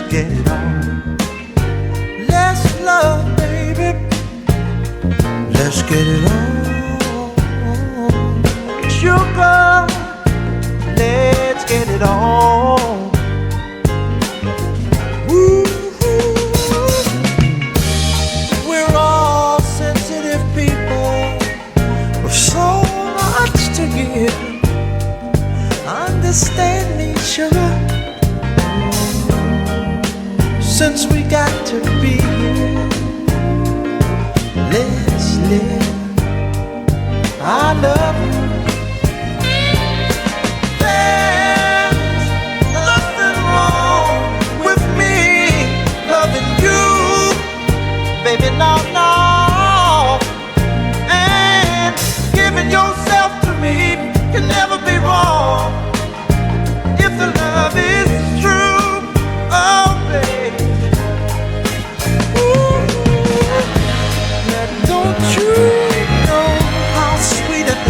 get it on. Let's love, baby. Let's get it on. Sugar, let's get it on. Woo. We're all sensitive people with so much to give. Understand me, sugar. Since we got to be here, let's live. I love you. There's nothing wrong with me loving you, baby, no, no. And giving yourself to me can never be wrong if the love is true. Oh, baby. Ooh. Now don't you know how sweet and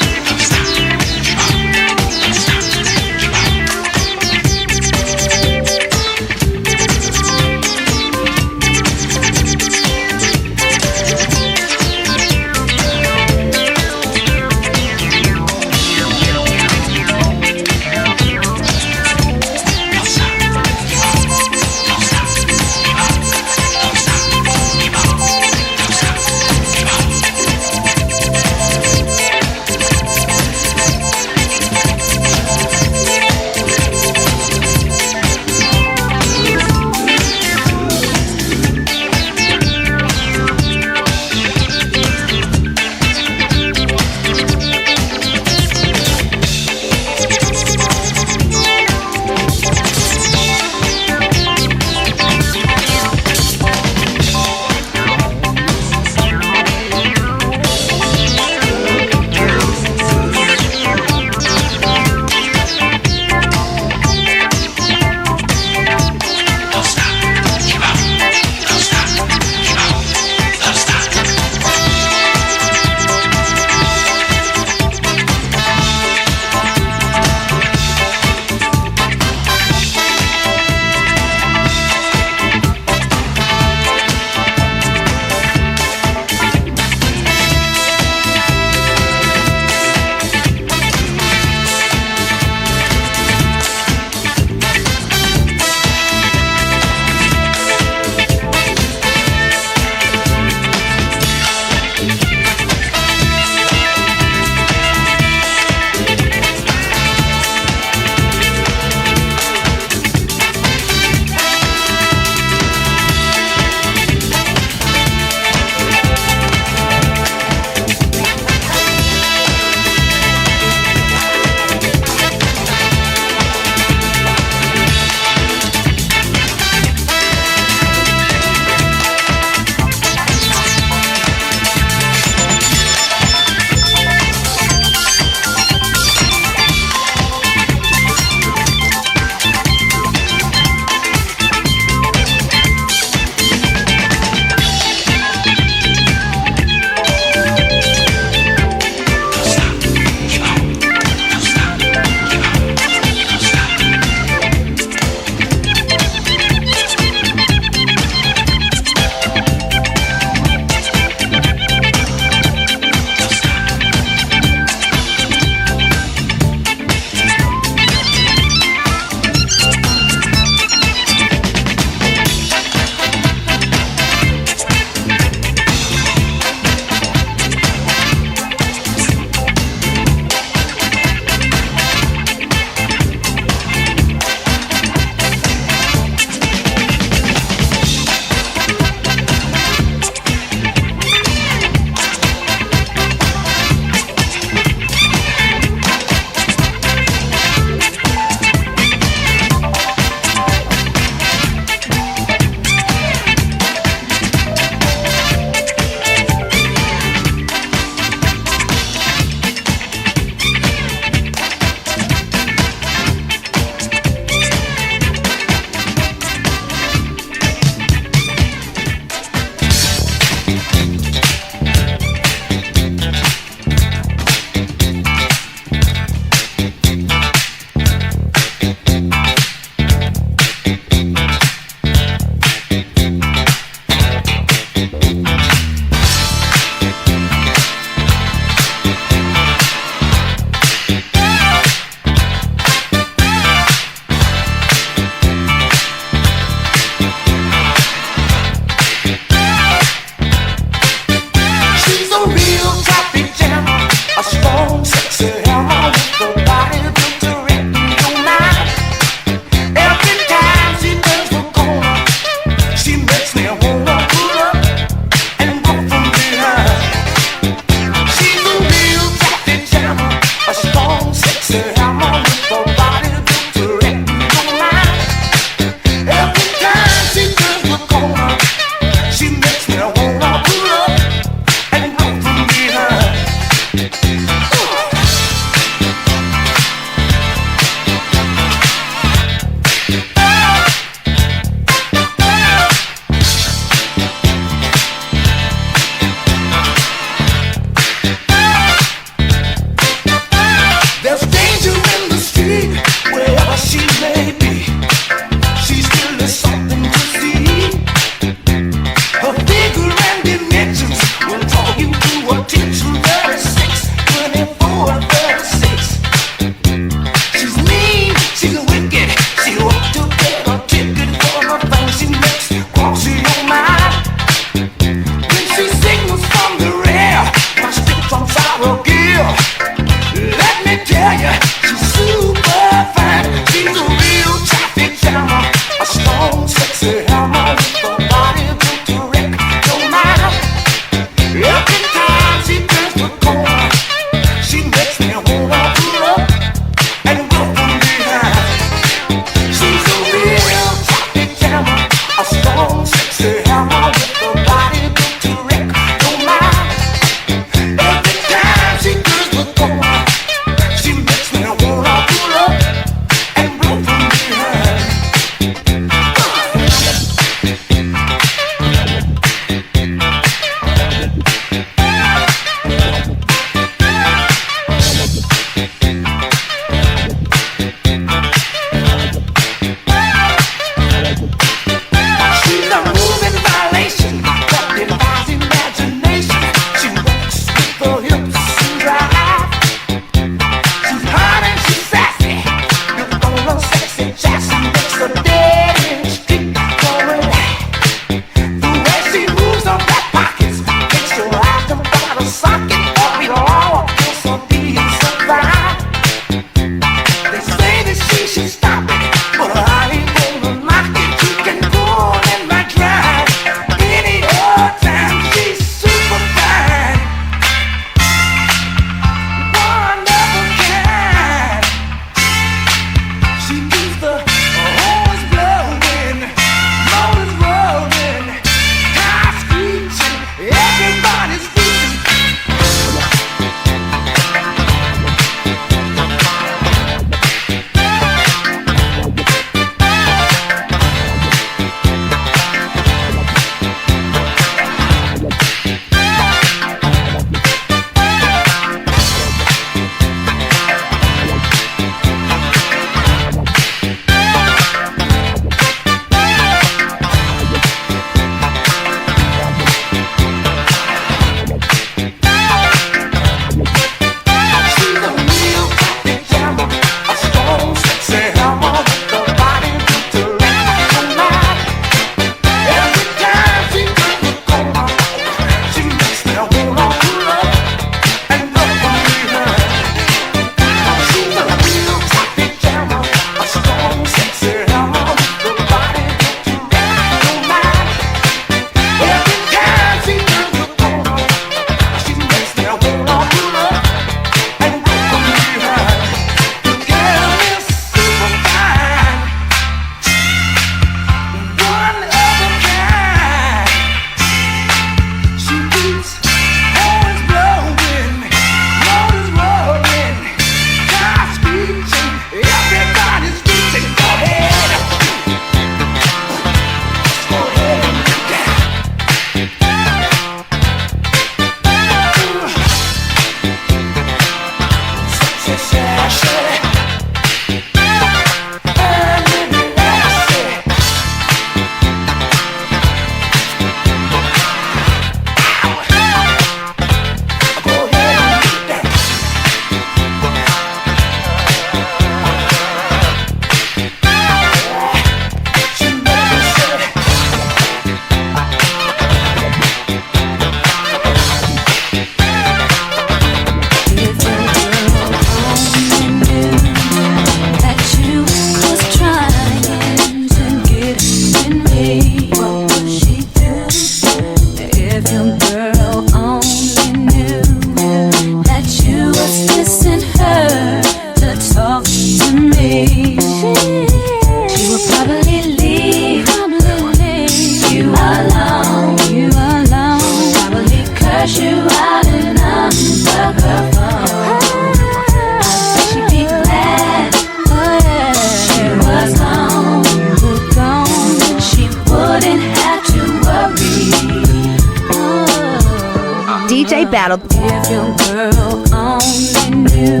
entitled If your girl only knew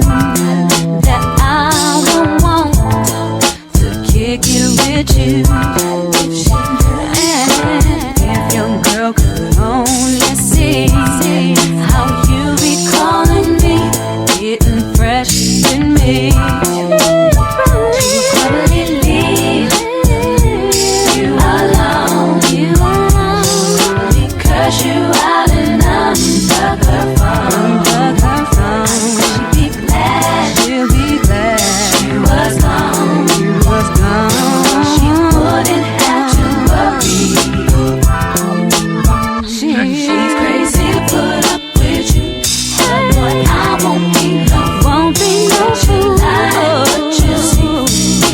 that I would want to kick it with you. And if your girl could only see how you be calling me, getting fresh with me, she would probably leave you alone, because you out and unplug her phone. She'd be glad, she was gone. She wouldn't have to worry. She's crazy to put up with you, but I won't be no fool. But you see,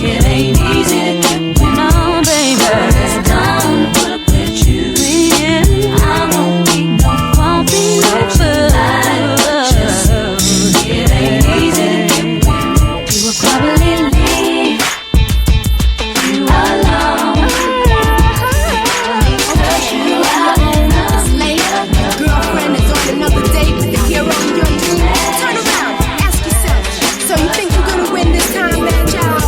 it ain't easy to get with no, baby. It's dumb to put up with you. I won't be no fool. But you see, it ain't easy to get with. She will probably leave you alone, because you out and It's late. Your girlfriend is on another date with the hero in your dream. Turn around, ask yourself. So you think you're gonna win this time, man, child?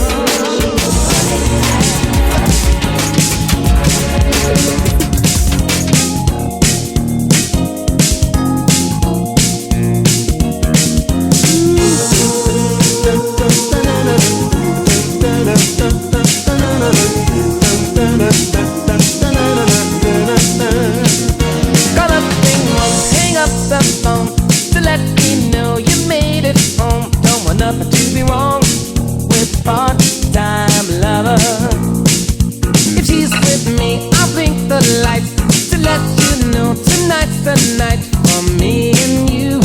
Call up thing won't hang up the phone to let me know you made it home. Don't want nothing to be wrong with part-time lover. If she's with me, I'll blink the lights to let you know tonight's the night for me and you,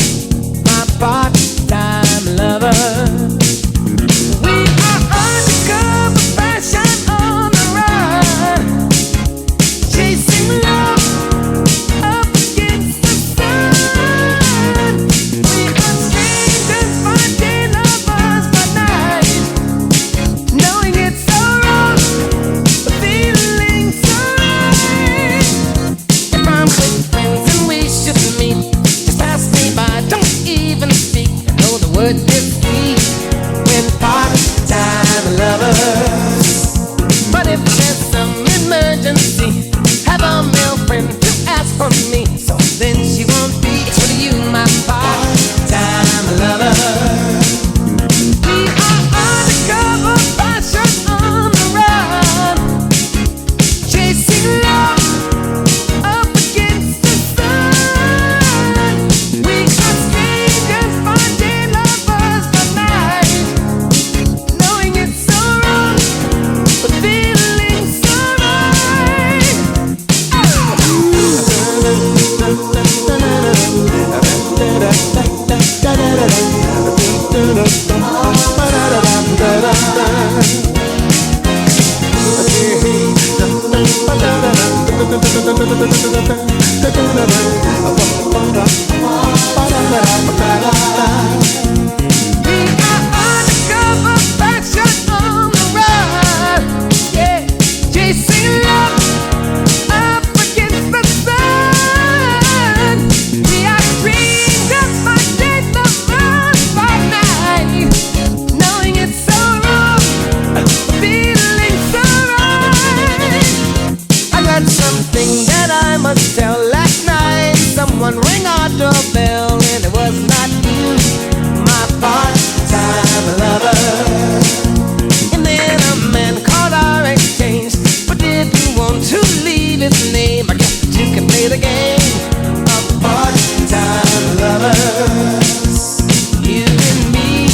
my part-time lover. We are undercover fashion on the run, chasing love up against the sun. We are strangers by day, lovers by night, knowing it's so wrong, but feeling so right. If I'm with friends and we should meet, just pass me by, don't even speak. I know the word is sweet with part-time lovers. But if there's some emergency, have a male friend to ask for me, so then she won't be with you, my part-time lover. We are undercover fashion on the run, chasing love up against the sun. We are strangers by day, lovers by night, knowing it's so wrong, but feeling so right. We are undercover fashion on the run, yeah, chasing love up against the sun. We are strangers by day, lovers by night, knowing it's so wrong, feeling so right. I got something that I must tell. Last night, someone rang our doorbell, and it was not you, my part-time lover. And then a man called our exchange, but didn't want to leave his name. I guess that you can play the game of part-time lovers. You and me,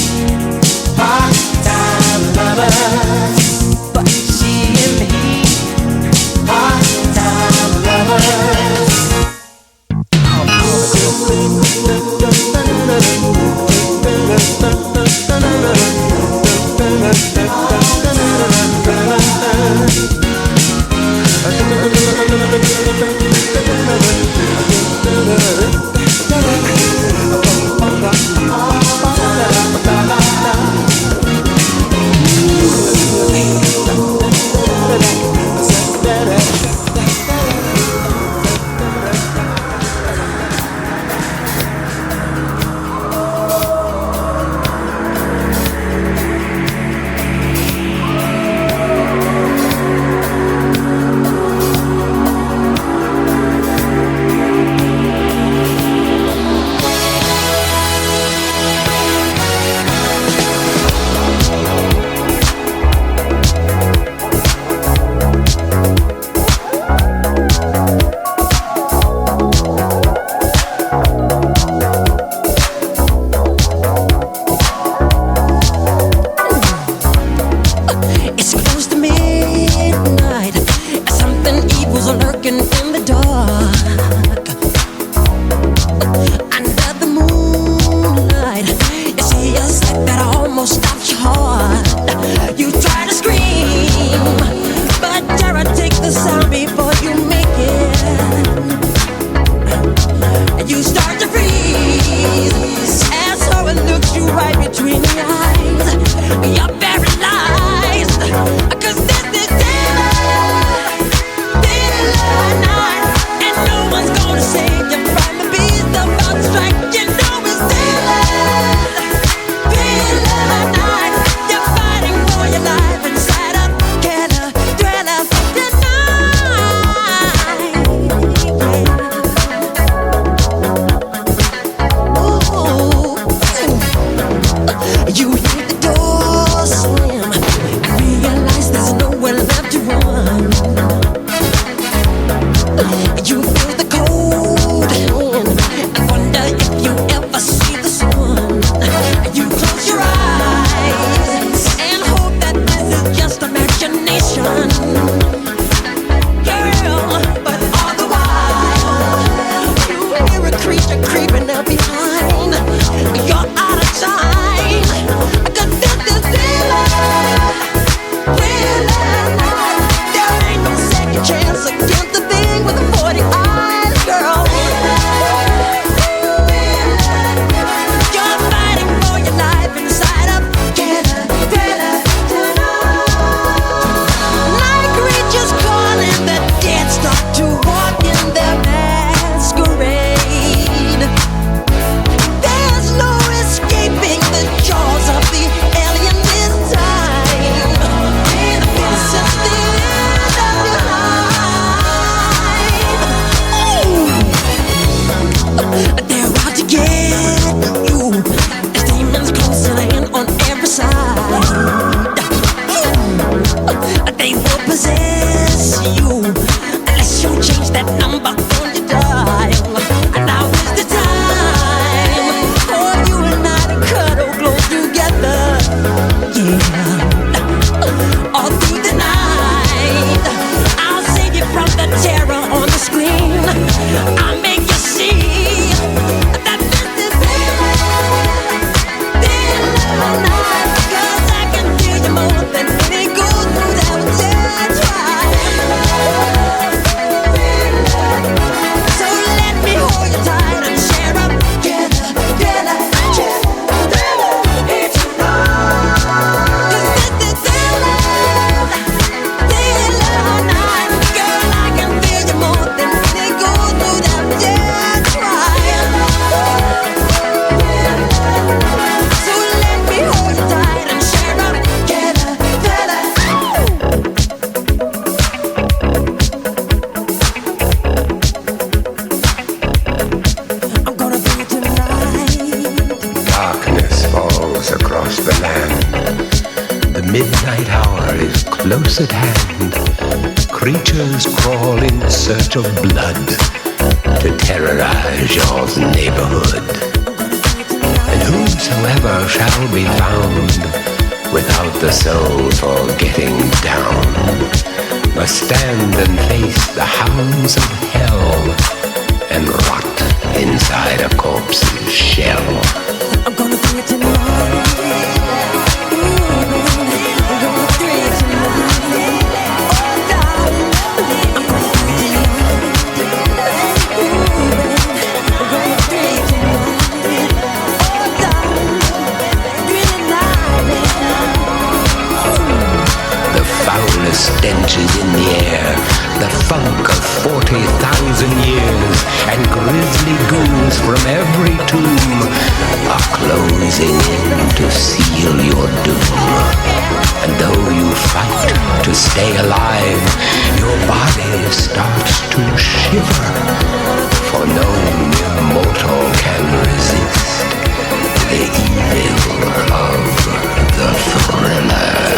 part-time lovers. But she and he, part-time lovers. miles across the land. The midnight hour is close at hand. Creatures crawl in search of blood to terrorize your neighborhood. And whosoever shall be found without the soul for getting down must stand and face the hounds of hell and rot inside a corpse's shell. I'm gonna do it tonight. I'm gonna do it tonight. Oh, darling, I'm gonna do it tonight. I'm gonna do it tonight. Oh, darling, do it tonight. The foulest stench is in the air, the funk of 40,000 years, and grisly goons from every tomb are closing in to seal your doom. And though you fight to stay alive, your body starts to shiver, for no mere mortal can resist the evil of the thriller.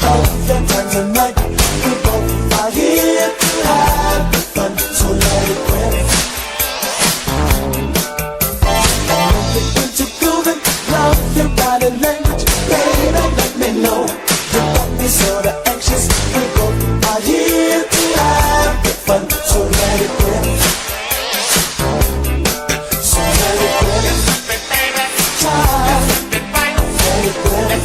of your time tonight. We both are here to have the fun, so let it rip. And when you're into grooving, love your body language, baby, let me know. You got me sorta anxious. We both are here to have the fun, so let it rip. So let it rip. Child, let it rip.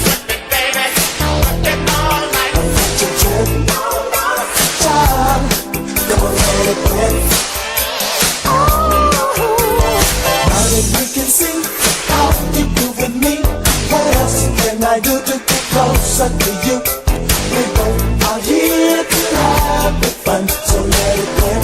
I do to get closer to you. We both are here to have the fun, so let it rip.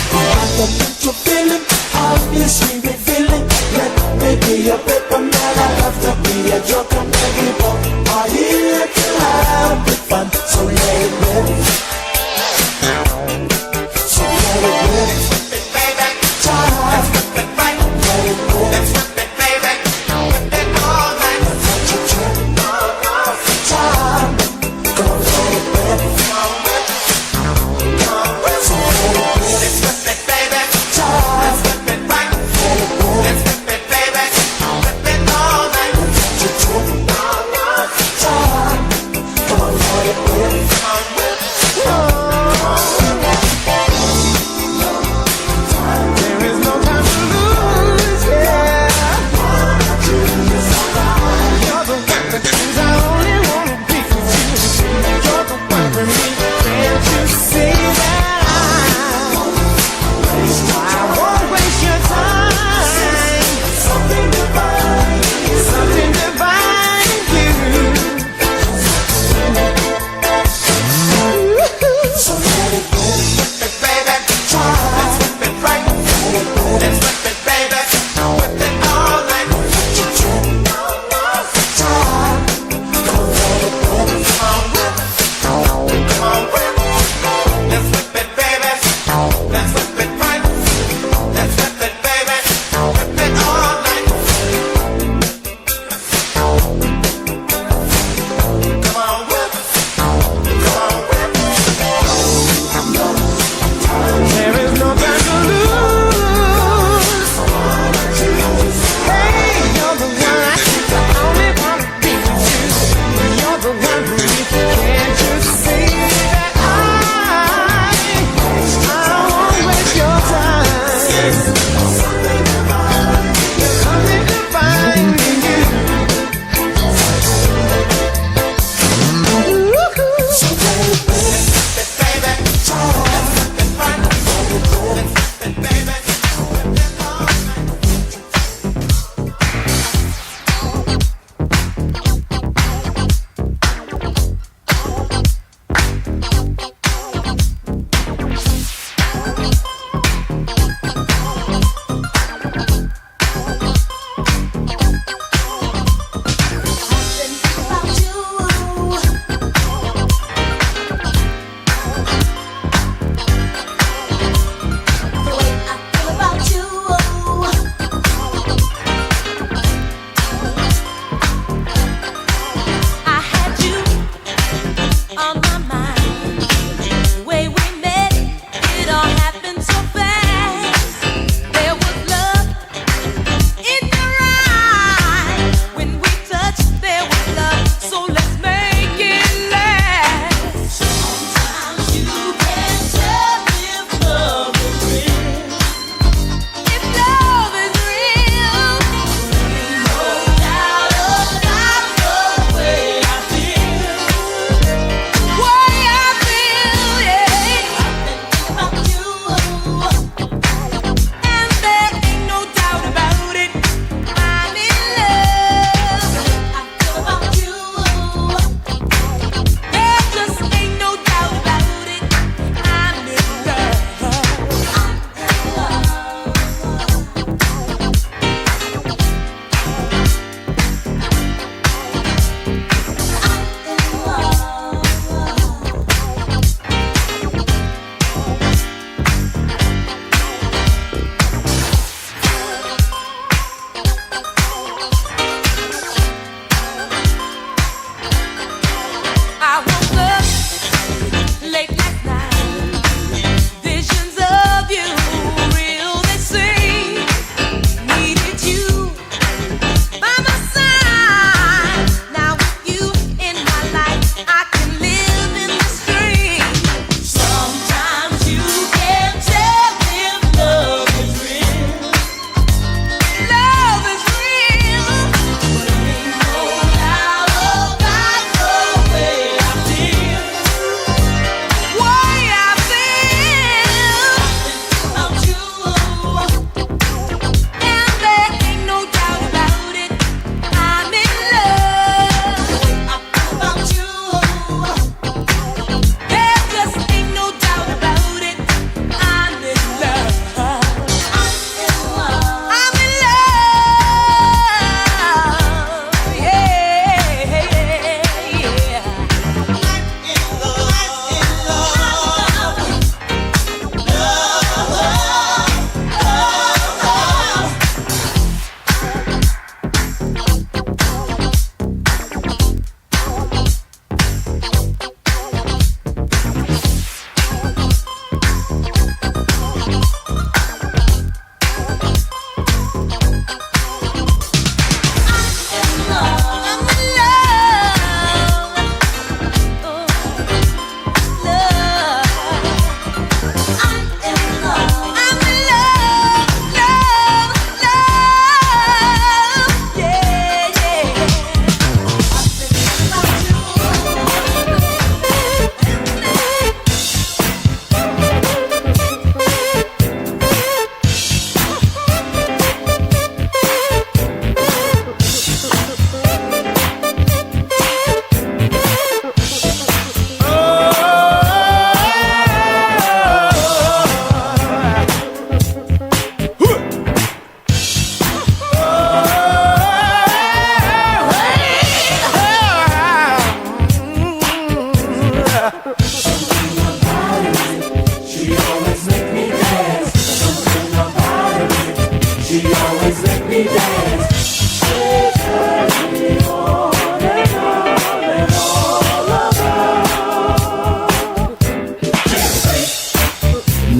We got the mutual feeling, obviously we feeling. Let me be a paper man, I love to be a joker man. We both are here to have the fun, so let it rip. So let it rip. Child, let it rip.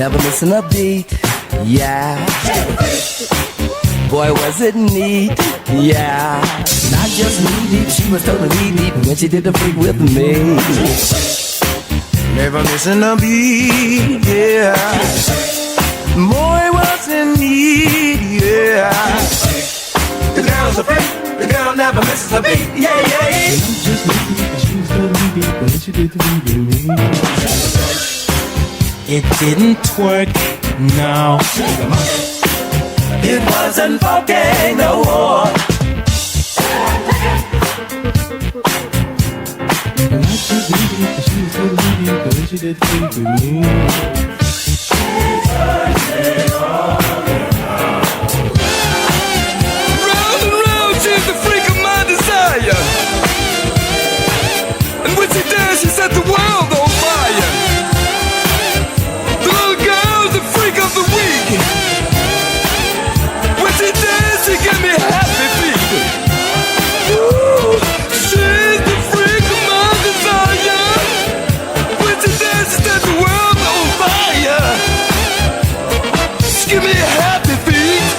never missing a beat, yeah. Boy, was it neat, yeah. Not just knee deep, she was totally deep when she did the freak with me. Never missing a beat, yeah. Boy, was it neat, yeah. The girl's a freak, the girl never misses a beat, yeah, yeah. Just knee deep, she was totally deep when she did the freak with me. It didn't work, no. It wasn't fucking no war. And I just needed it, she was totally deep when she did the freak with me. Round and round, she's the freak of my desire. And when she danced, she set the world on fire. The little girl's the freak of the week. When she dances, she gives me a happy beat. Ooh, she's the freak of my desire. When she dances, set the world on fire. She give me a happy beat.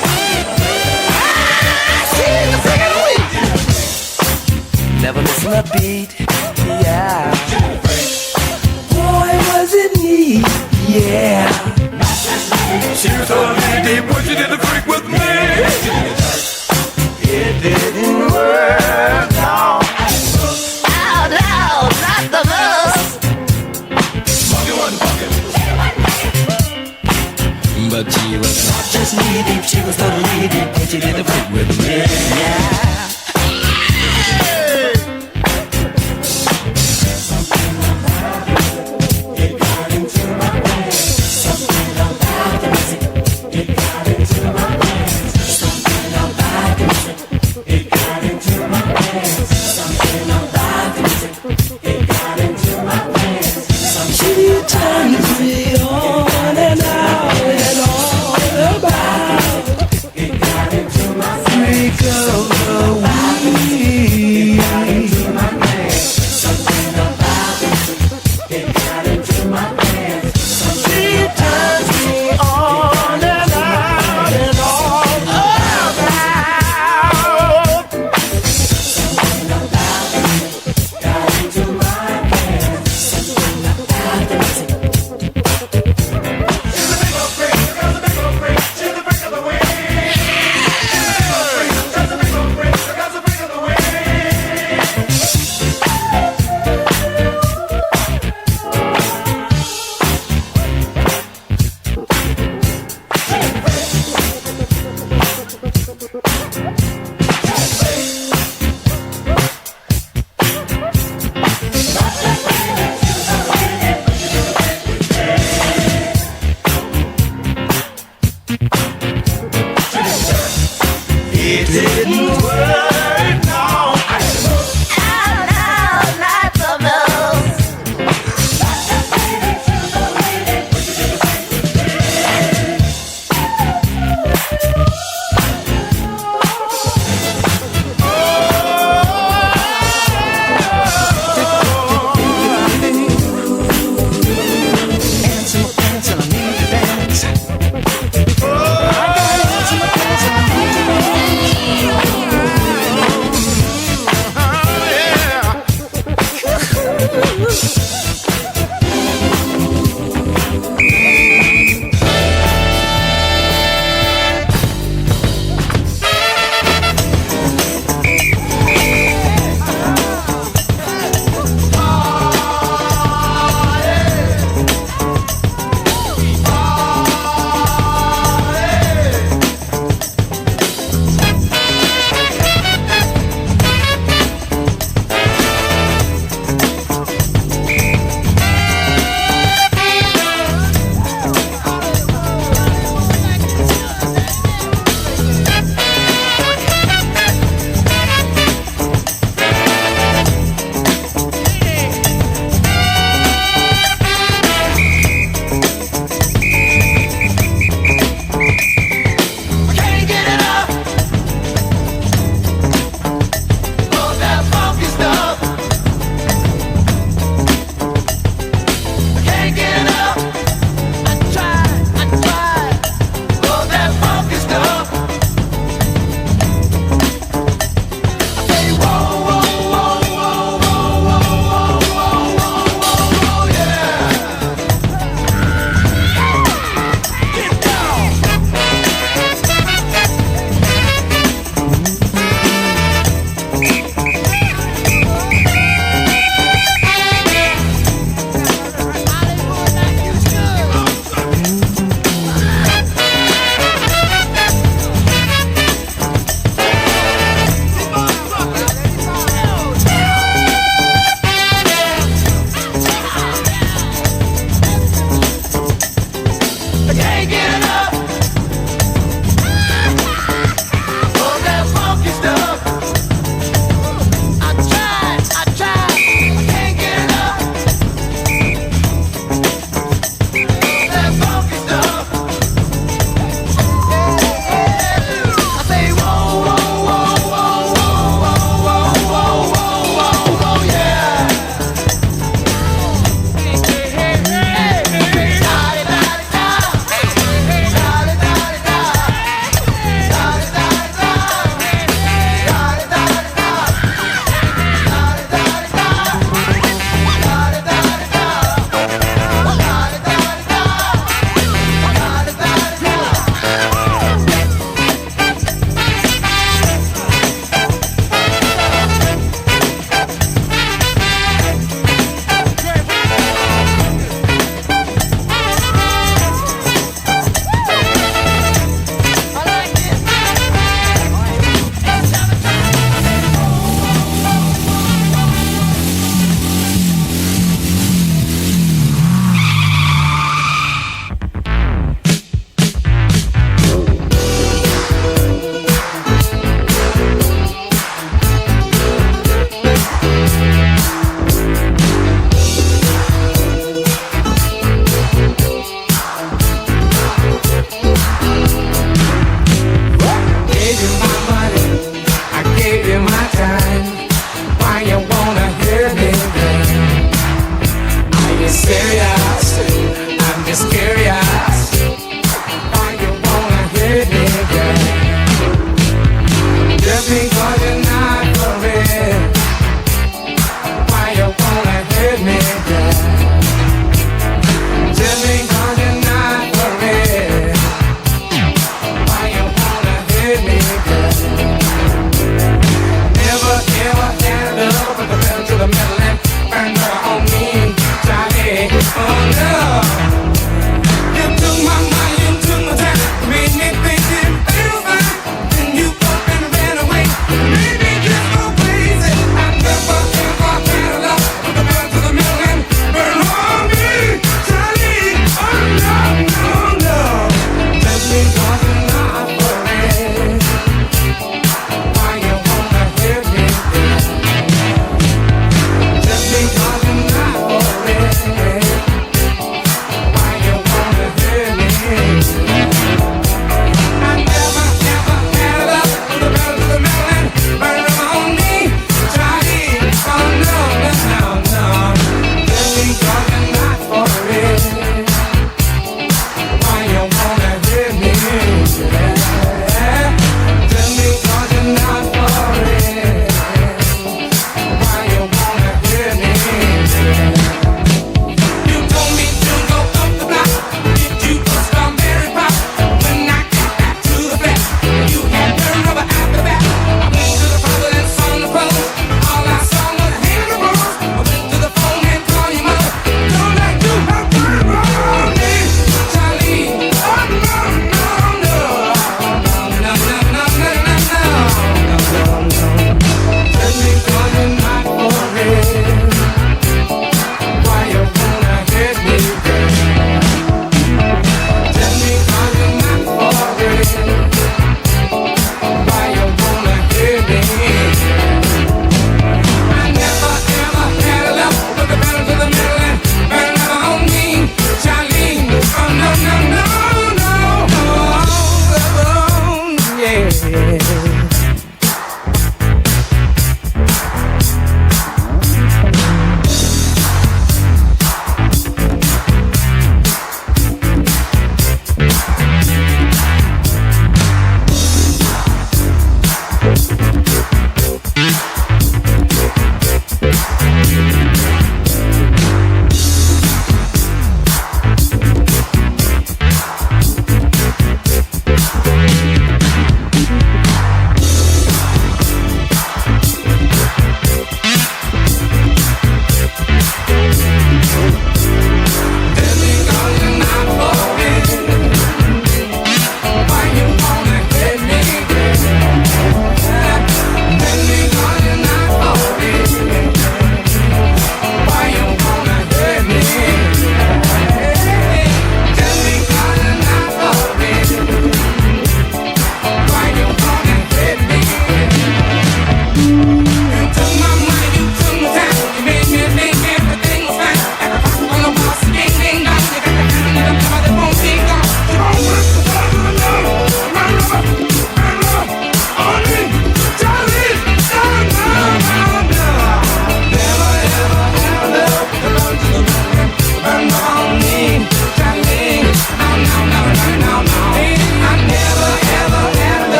Ah, she's the freak of the week. Never missing a beat, yeah. Boy, was it neat, yeah. She was totally deep when she did the freak with me. It didn't work, no. Oh, no, not the most. But she was not just knee deep, she was totally deep when she did the freak with me, yeah. It got into my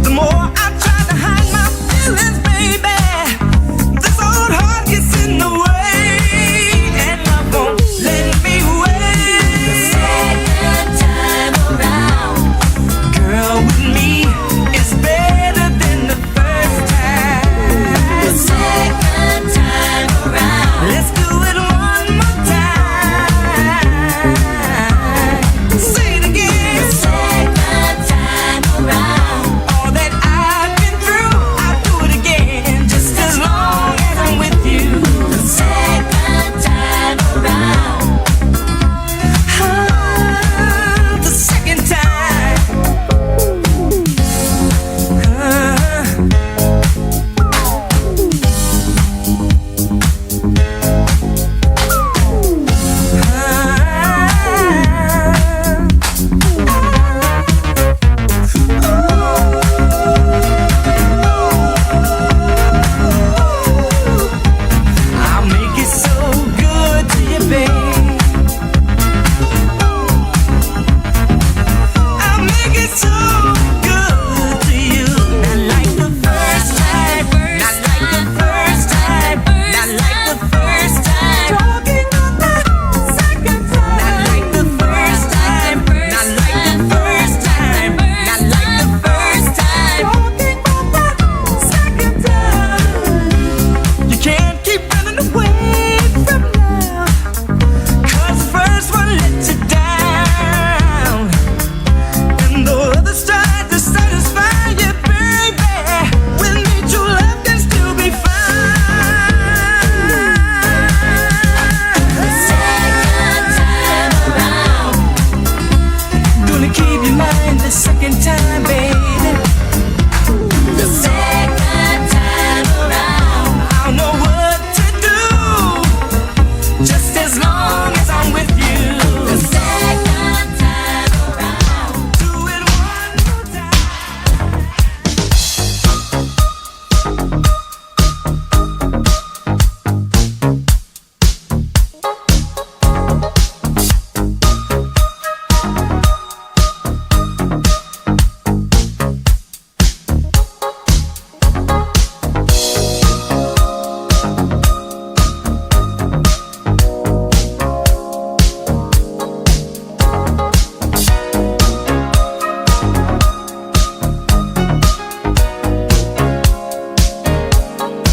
The more I try to hide my feelings, baby, this old heart gets in the way, and love won't let me wait. The second time around, girl, with me is better than the first time. The second time around, let's do it one more time. Say it again. The second time around, all that I've been through, I'll do it again, just as long as I'm with you. The second time around, the second time. I'll make it so good to you, babe. I'll make it so good to you. Not like the first time, not like the first time, not like the first time. Talking about the second time. Not like the first time, not like the first time, not like the first time. Talking about the second time. You can't keep running away from love, 'cause the first one let you down, and the others tried to satisfy you, baby. With me, true love can still be found. The second time around, gonna keep your mind the second time, baby. The second time around, I'll know what to do, just as long as I'm with you. The second time around, do it one more time.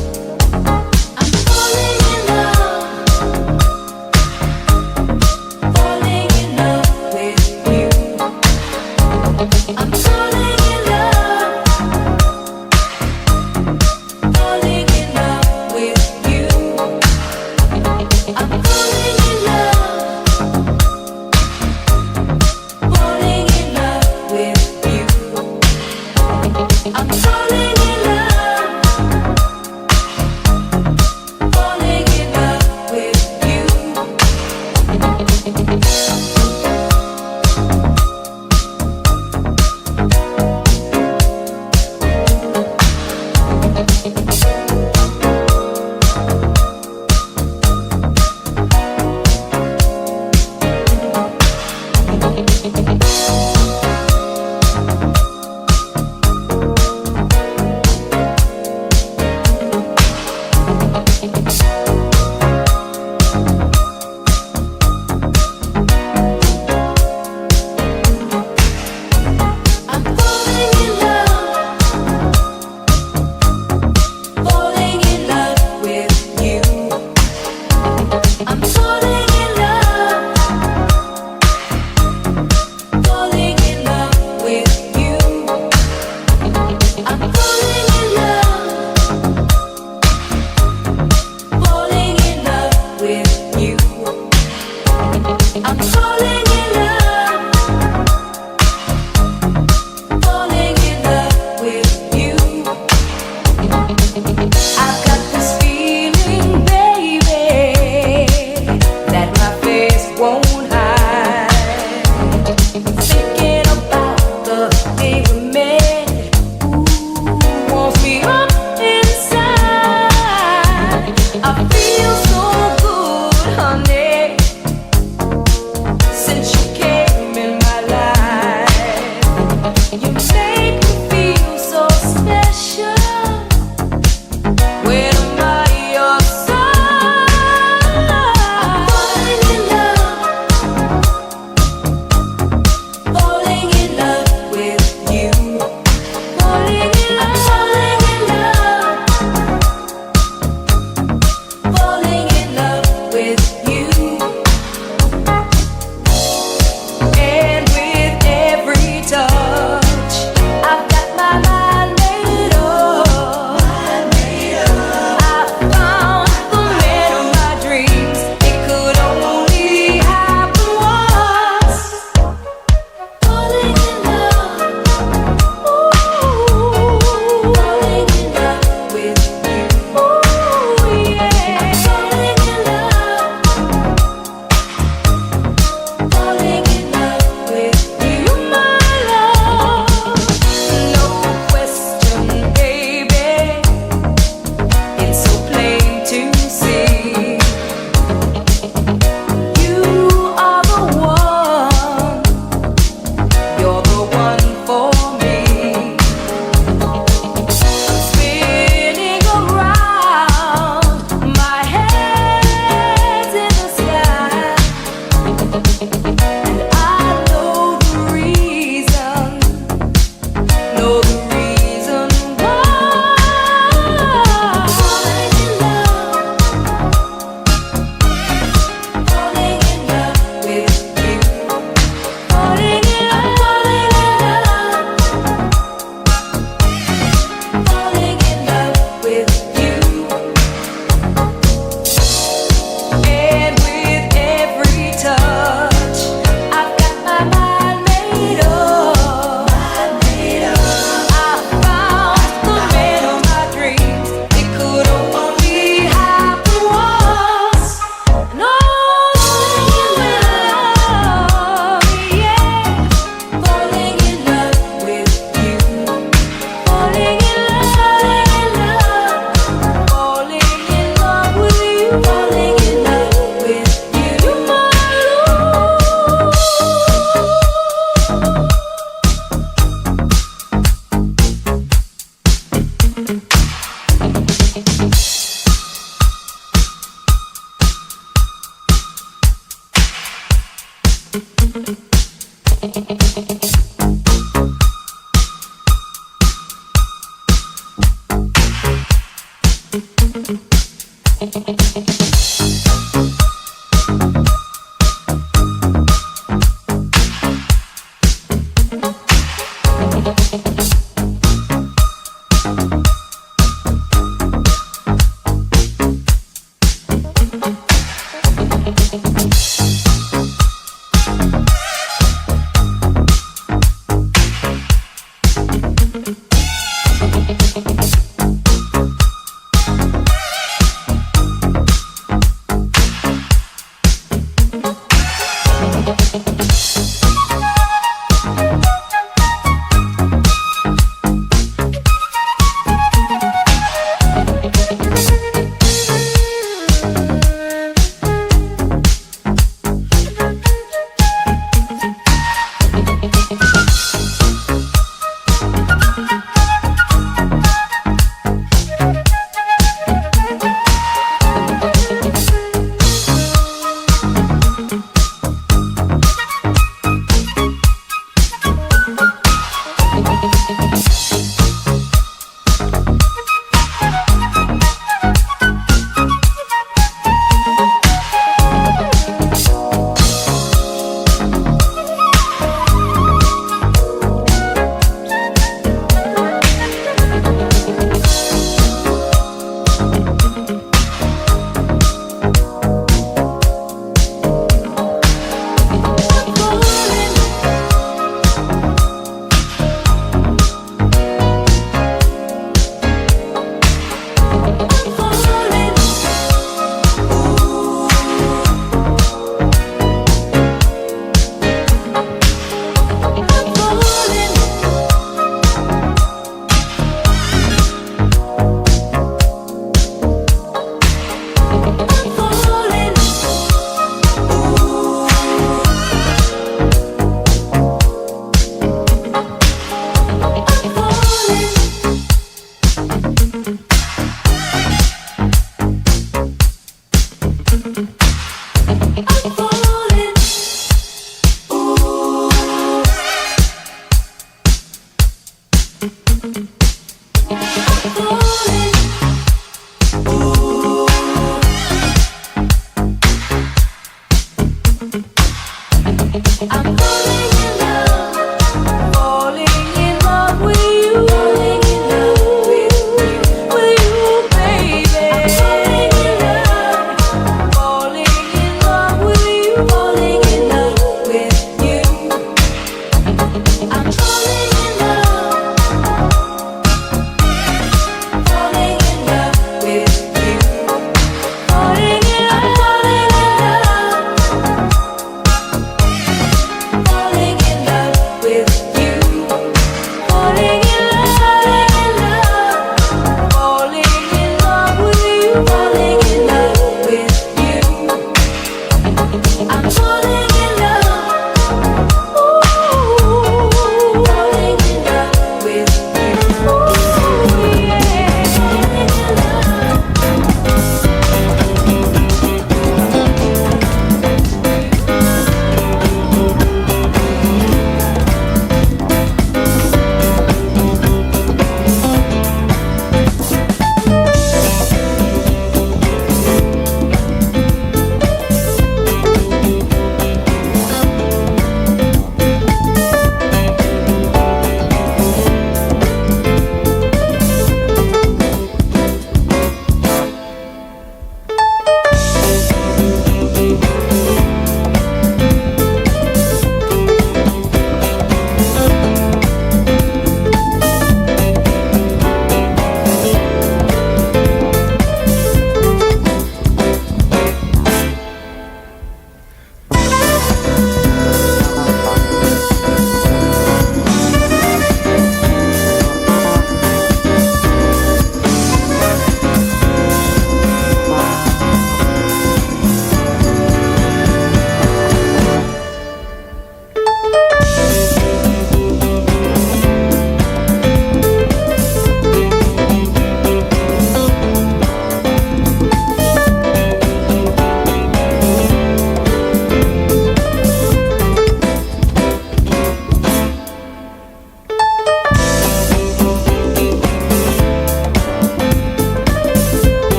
I'm falling in love, falling in love with you. I'm falling in love, falling in love with you. I'm falling in love, falling in love with you. I'm falling in love, falling in love with you.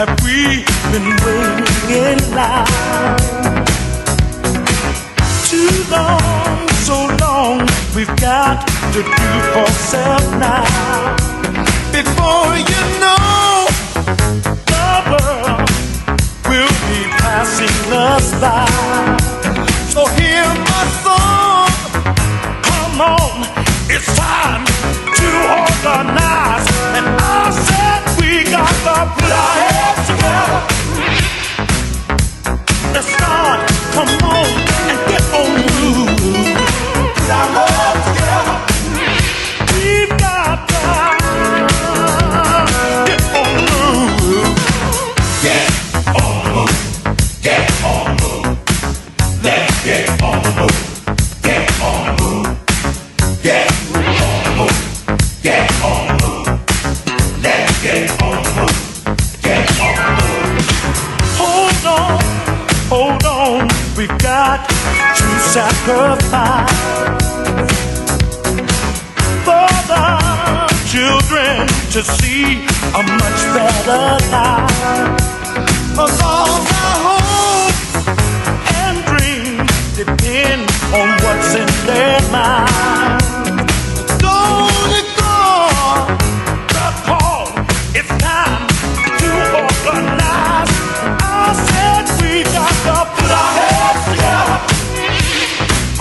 have we been waiting in line? Too long, so long, we've got to do for self now. Before you know, the world will be passing us by. So hear my song, come on, it's time to organize. And I said we got to put our heads together. Let's start, come on, and get on the move. Put our love together. We've got to get on the move. Get on the move. Get on the move. Let's get on the move. Get on the move. Get on the move. Get on the move. Let's get on the move. Get on the move. Hold on, we've got to sacrifice for the children to see a much better life. 'Cause all our hopes and dreams depend on what's in their mind. Don't ignore the call, it's time to organize. I said we got to put our heads together.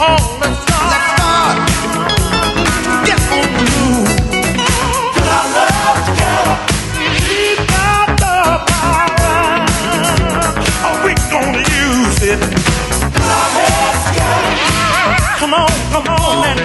Oh, let's start. Get on the move. Put our love together. We got the power. Are we gonna use it? Put our heads together. Come on, and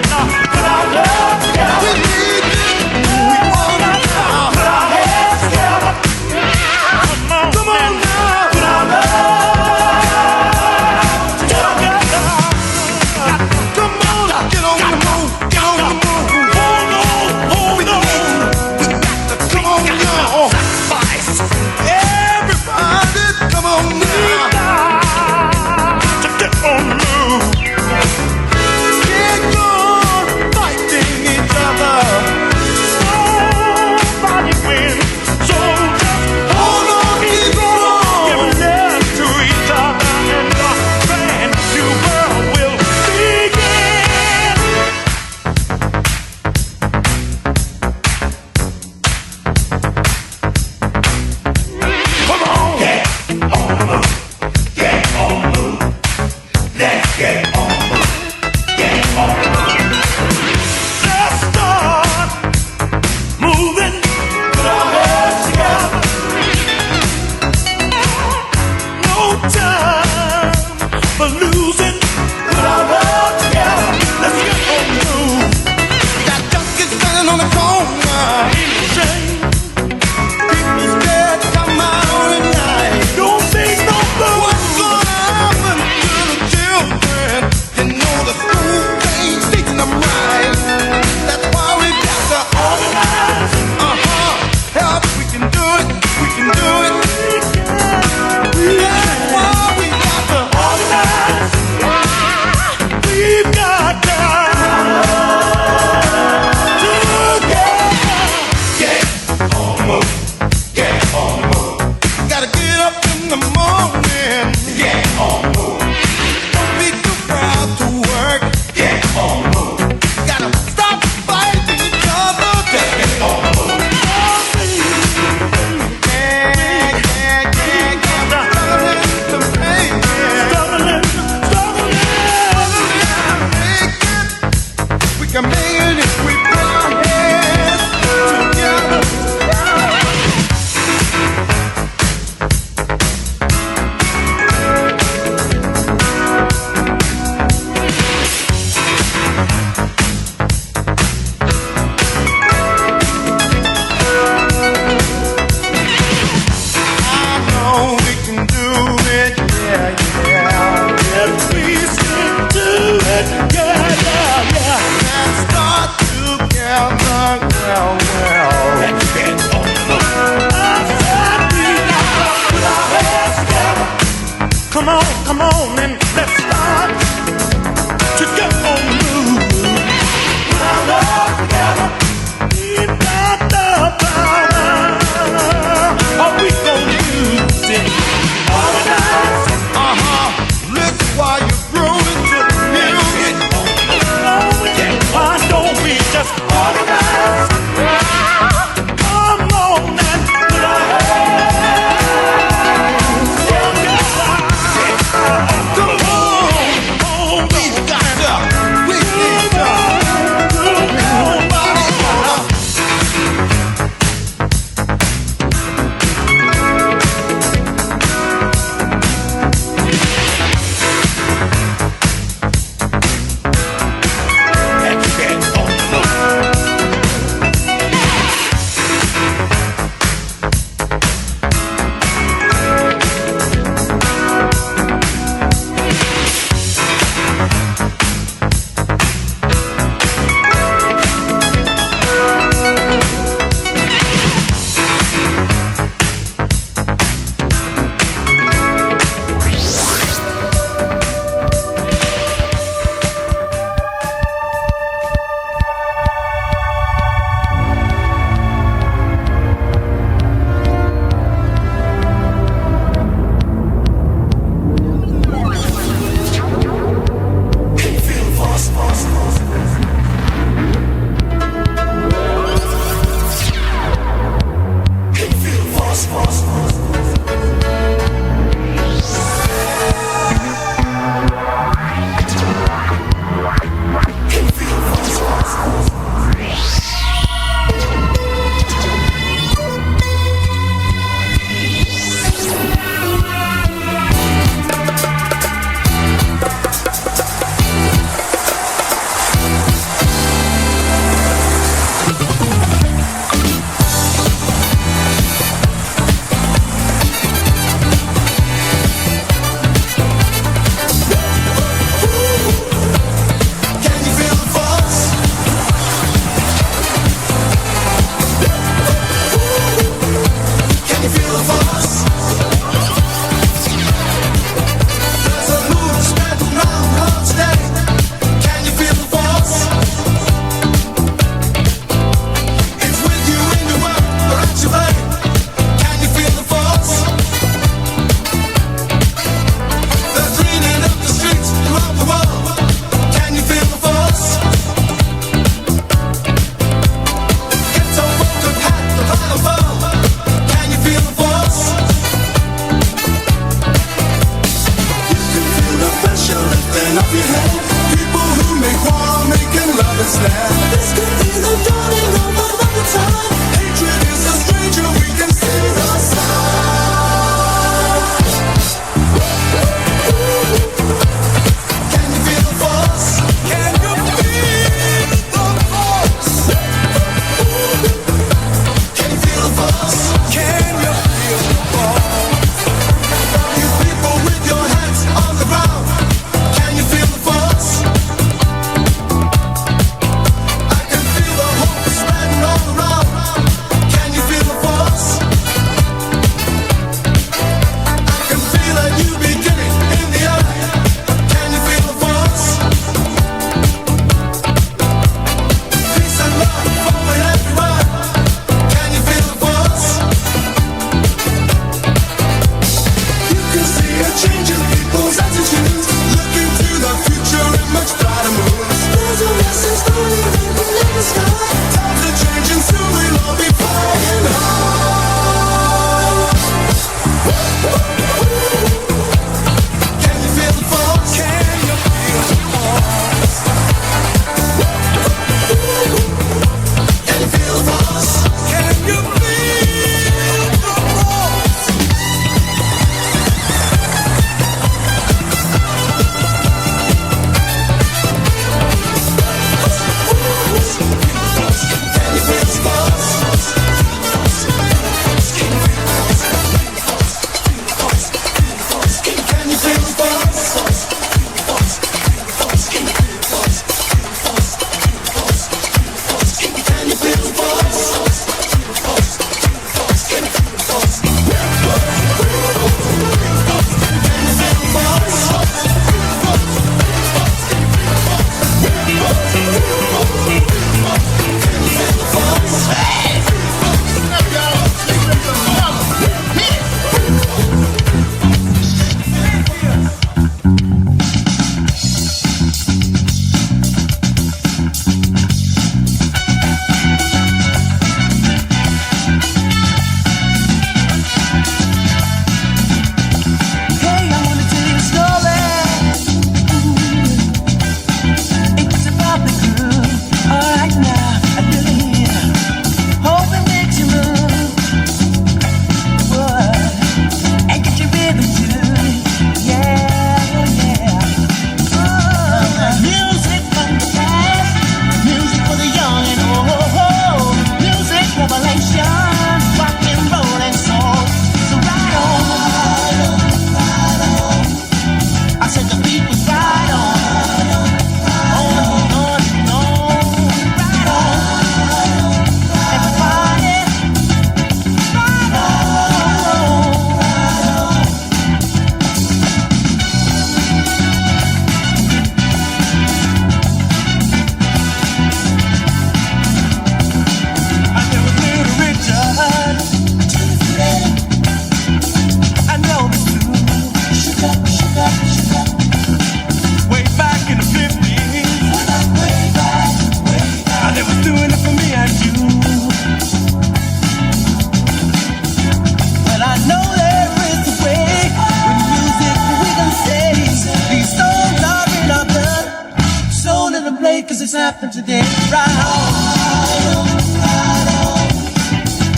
happened today. Right on.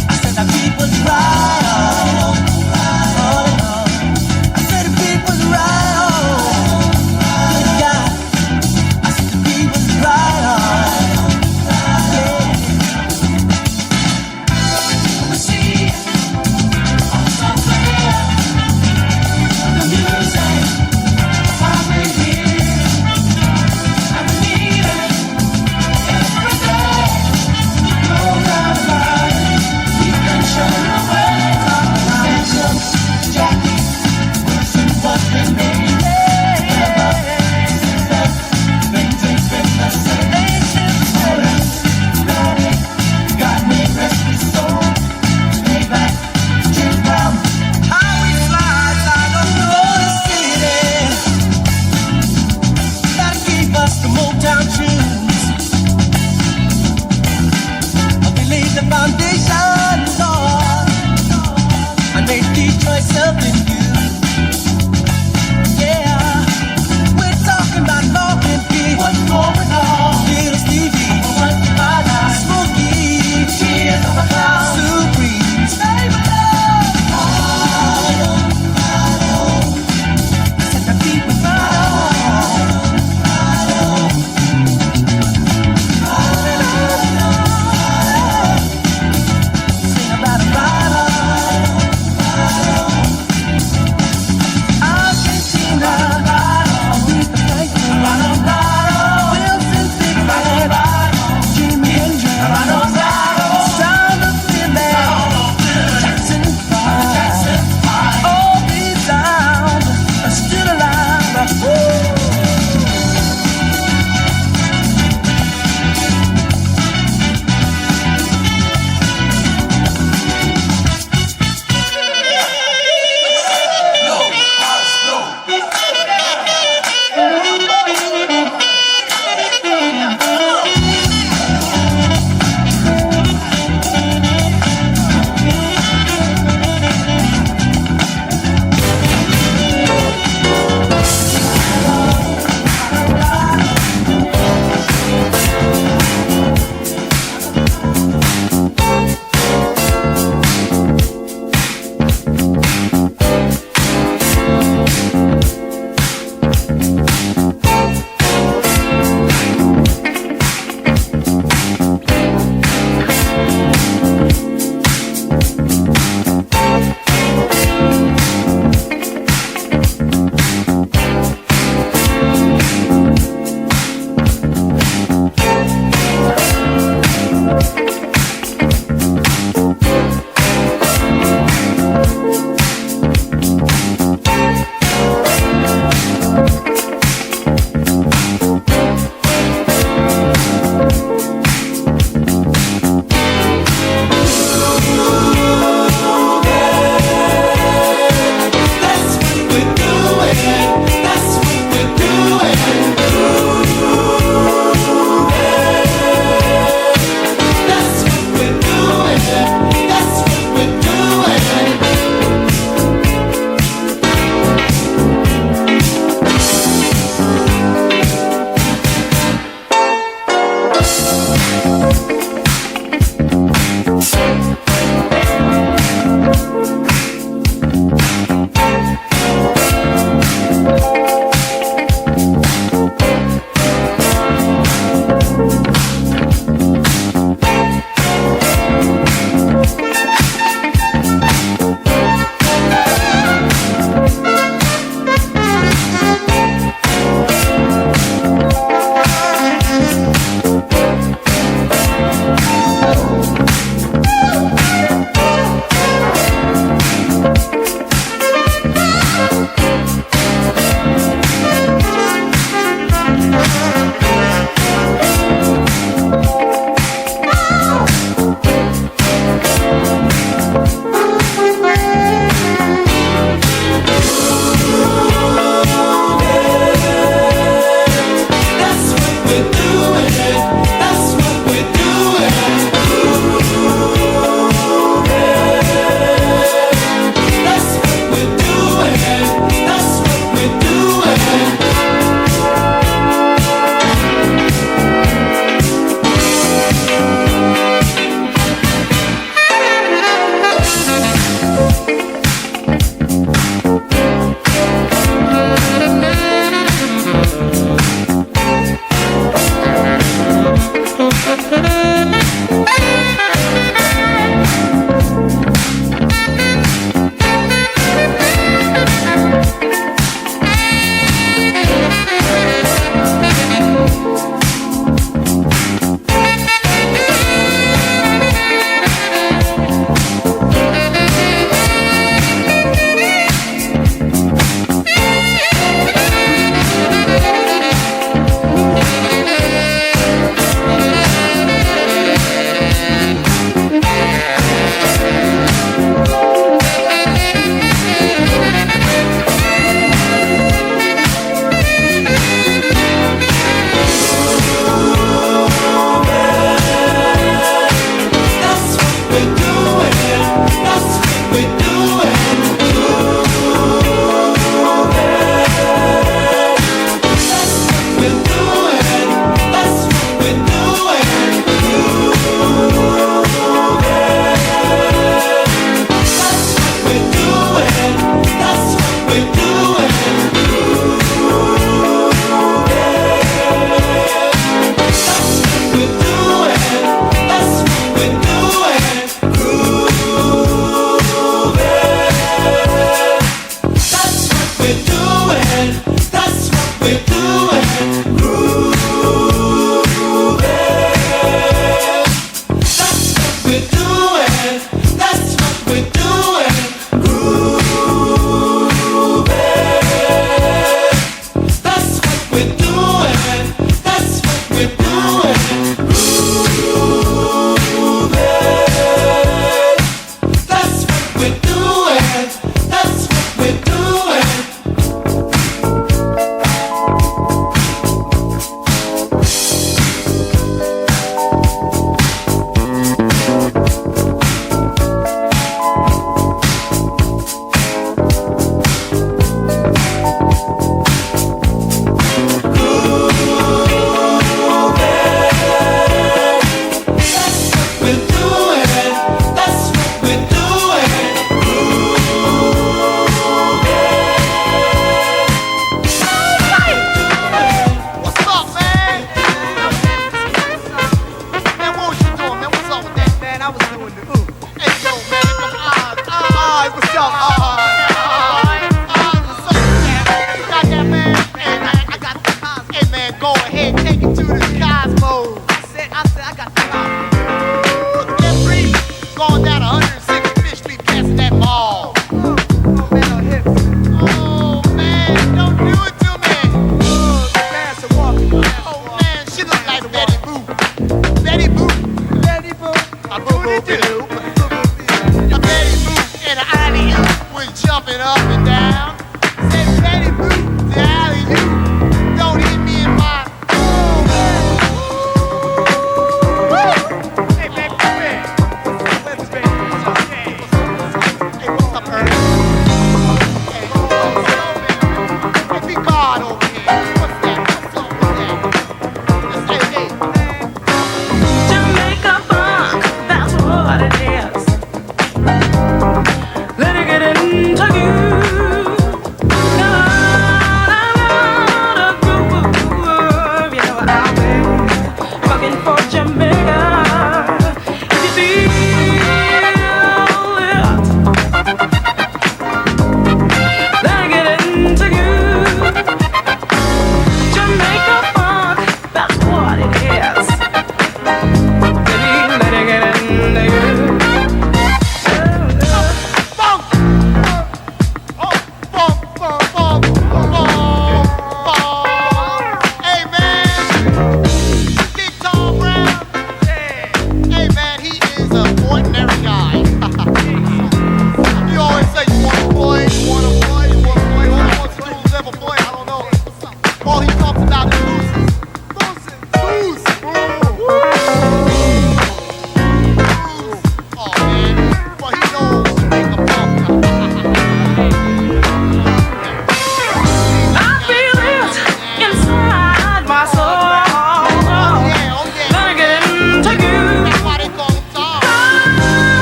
I said the beat was right on. I said the beat was right on. Good God. I said the beat was right on. Yeah. We see on somewhere the music finally here. I believe it every day.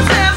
Says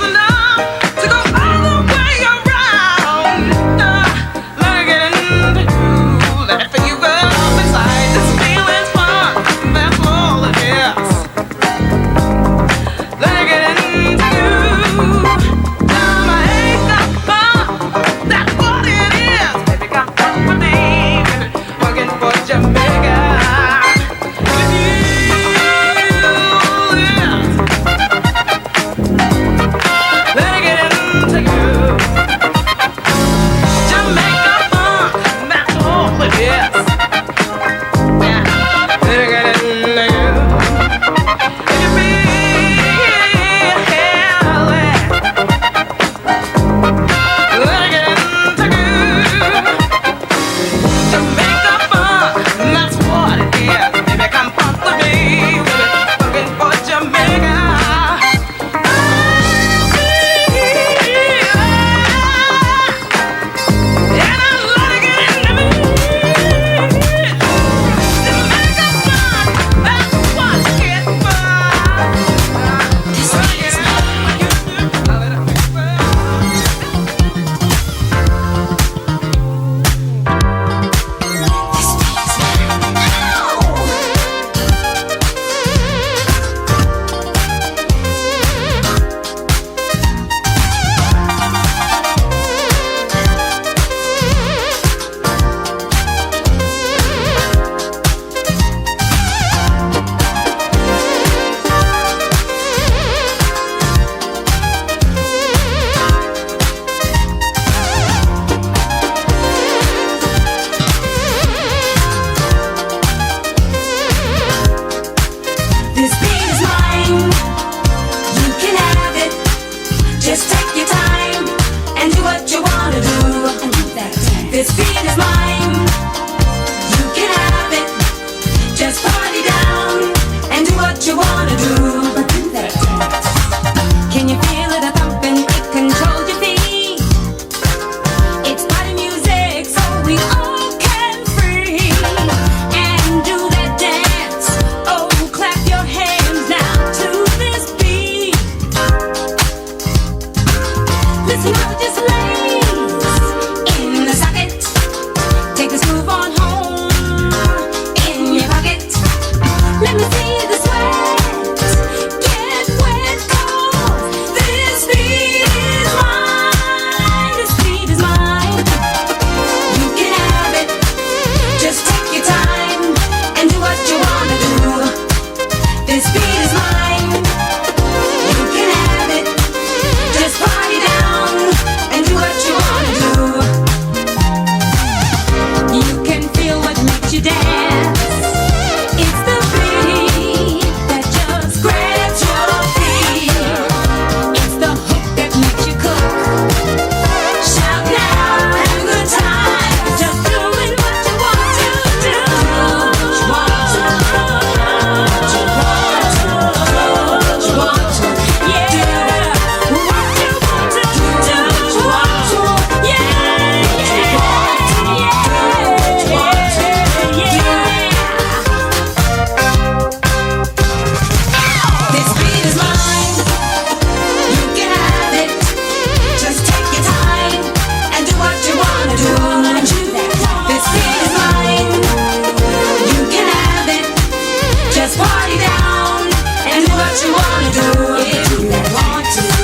you wanna do if you want to.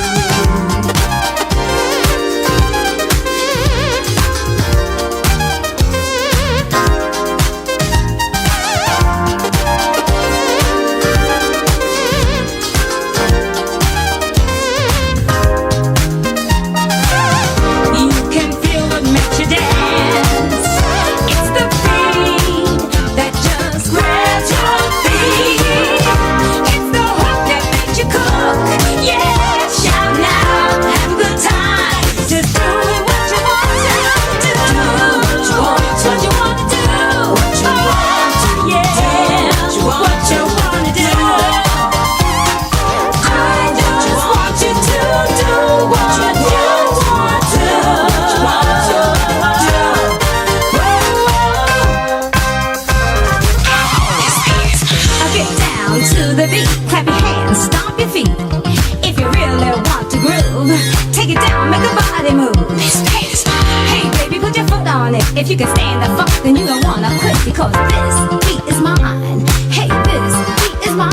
If you can stand the funk, then you don't wanna quit, because this beat is mine. Hey, this beat is mine.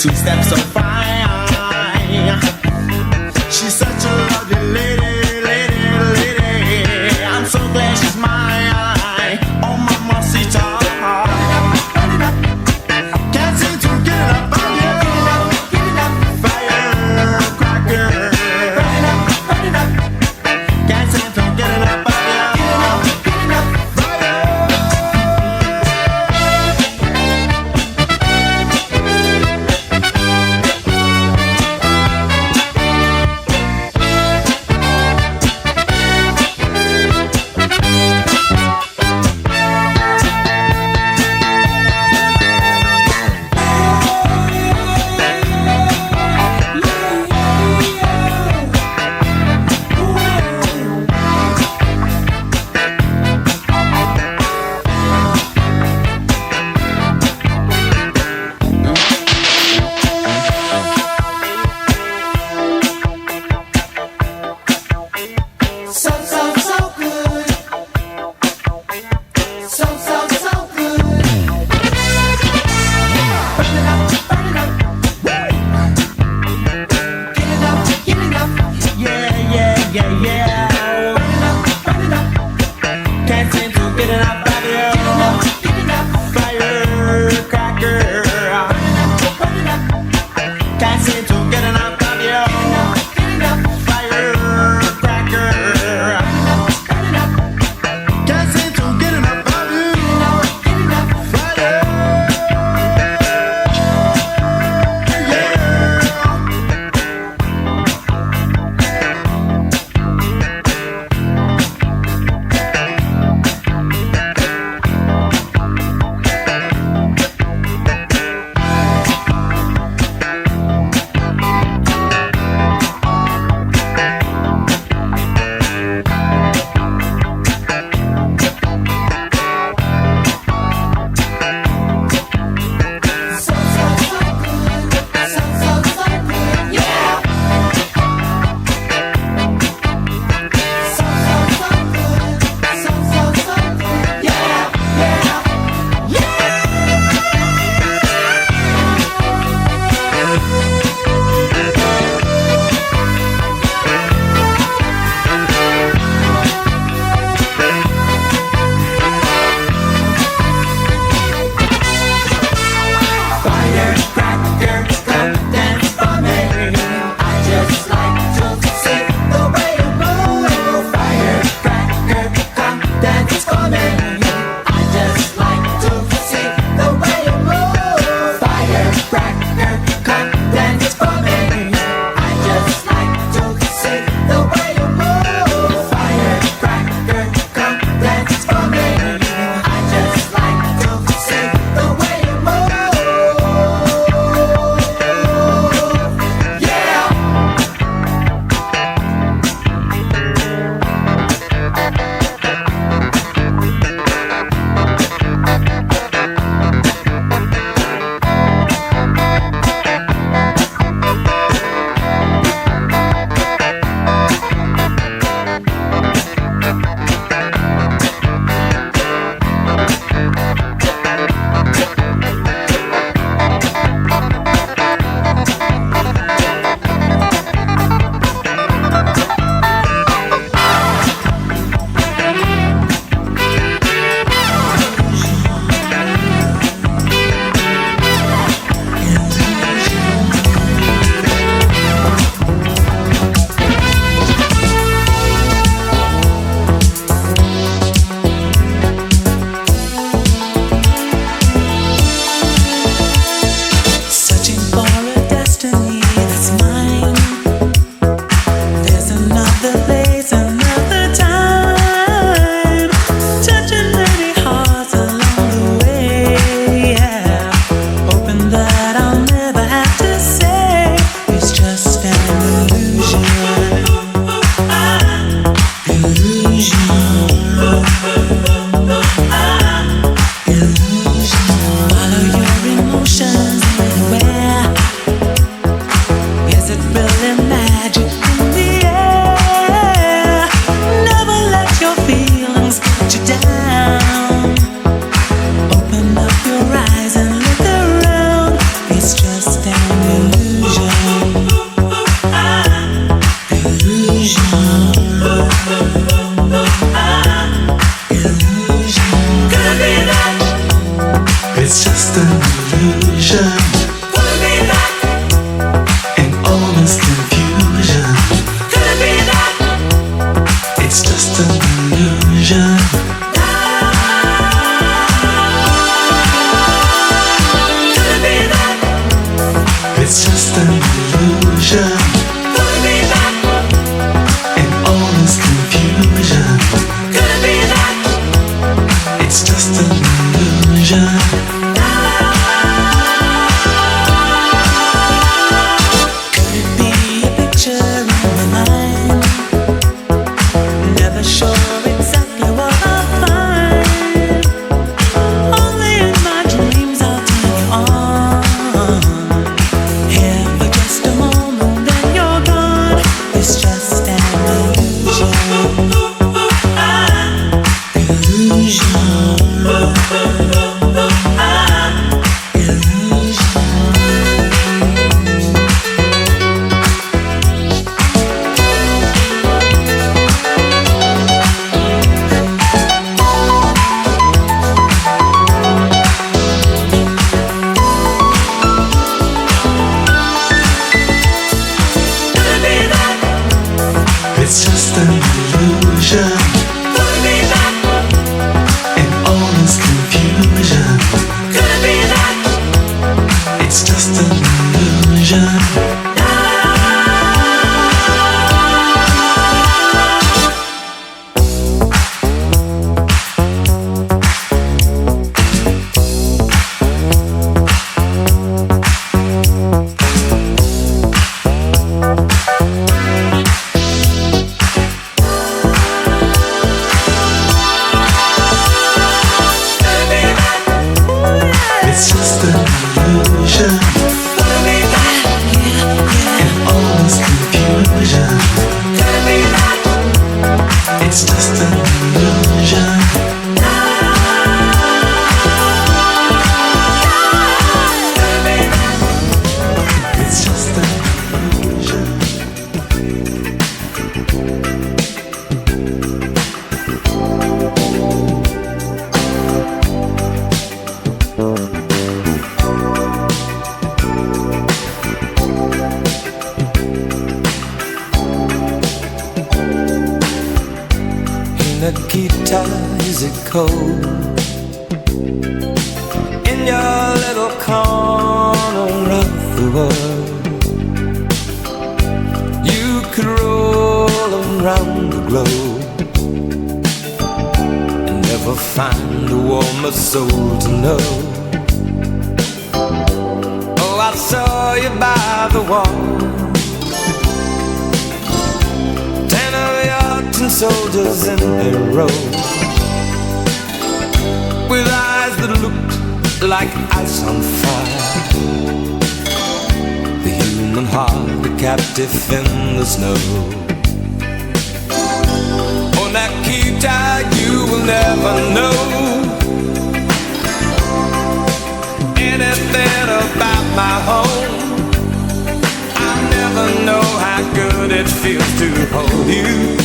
two steps so fine. She's such a lovely lady, lady, lady. I'm so glad she's mine. Oh, mamacita. Can't seem to get enough of you. Firecracker. Can't seem to get enough of you. It's just an illusion. Could it be that? In all this confusion. Could it be that? It's just an illusion. Could it be a picture in my mind? Never sure exactly what I'll find. Only in my dreams I'll turn you on. Here for just a moment, then you're gone. It's just an illusion. It's just an illusion. Could it be that? In all this confusion. Could it be that? It's just an illusion. It's just an illusion. In all this confusion. It's just an illusion. It's just an illusion. Nikita, is it cold in your little corner of the world? You could roll around the globe and never find a warmer soul to know. Oh, I saw you by the wall, 10 of your soldiers in a row, with eyes that looked like ice on fire. The human heart, a captive in the snow. Oh, Nikita, you will never know anything about my home. I'll never know how good it feels to hold you.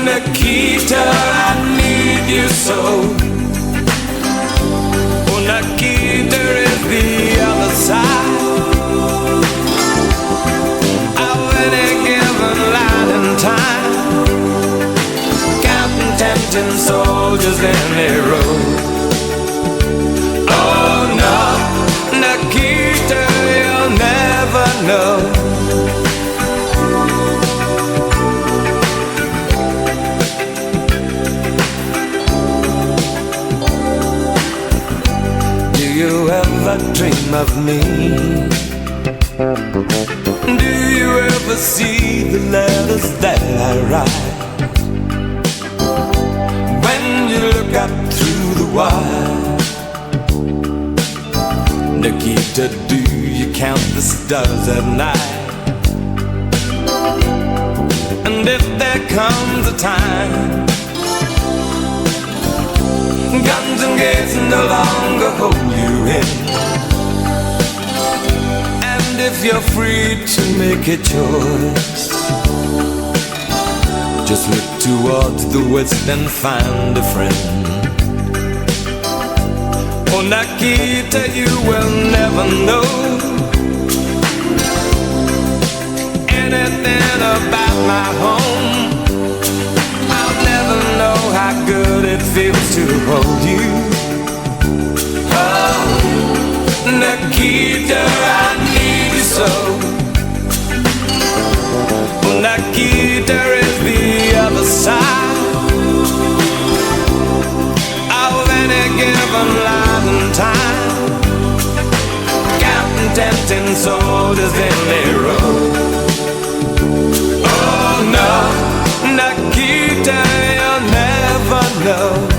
Nikita, I need you so. Oh, Nikita is the other side of any given line in time, counting tempting soldiers in a row. Oh no, Nikita, you'll never know. Do you ever dream of me? Do you ever see the letters that I write? When you look up through the wire, Nikita, do you count the stars at night? And if there comes a time guns and gates no longer hold you in, and if you're free to make a choice, just look towards the west and find a friend. Oh, Nikita, you will never know anything about my home. I'll never know how good it feels to hold you. Oh, Nikita, I need you so. Nikita is the other side of any given life and time. Counting tempting soldiers in their row. Oh no, Nikita, you'll never know.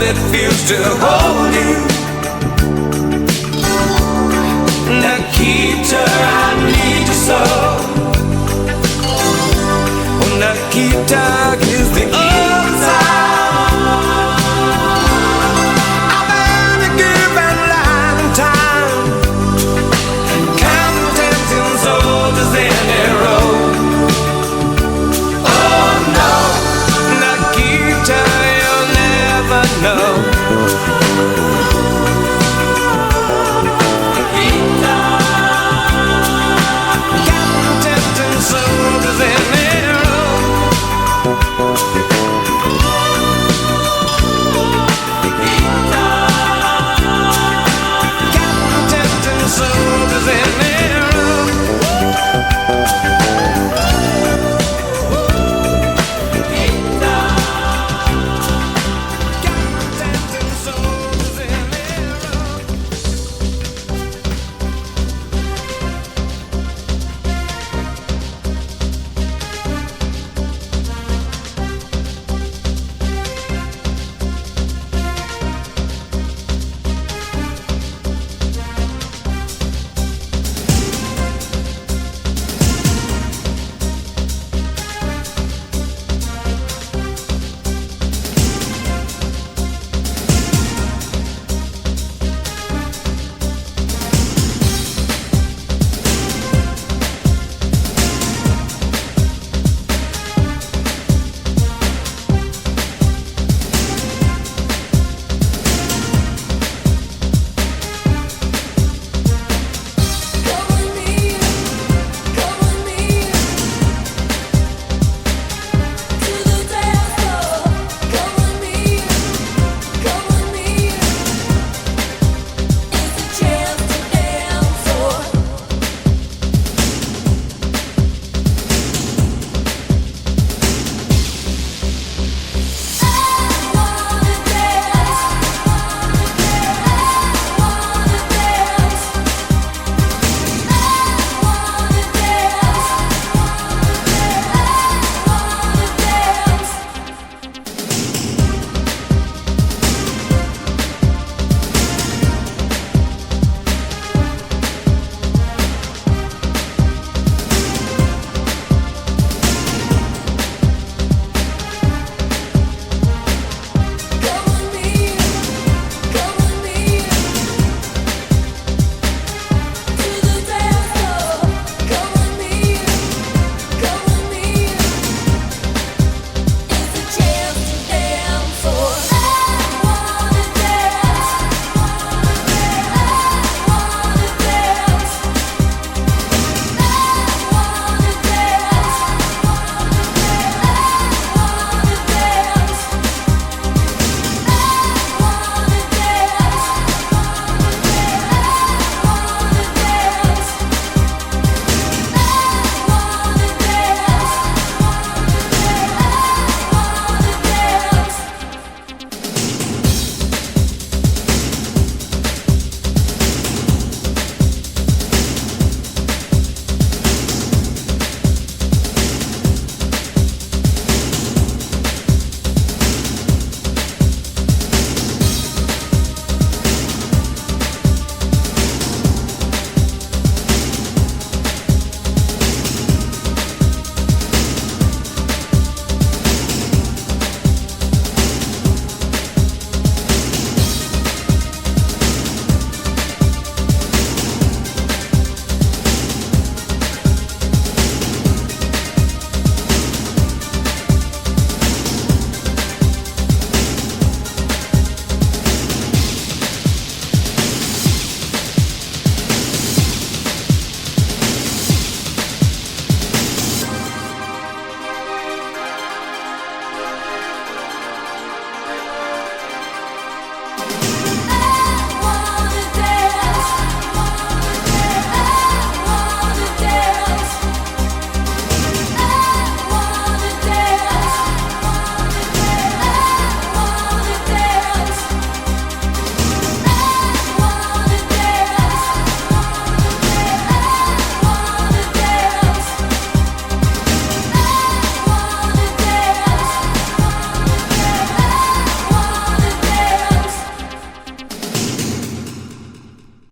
It feels to hold you, Nikita, I need you so. Nikita is the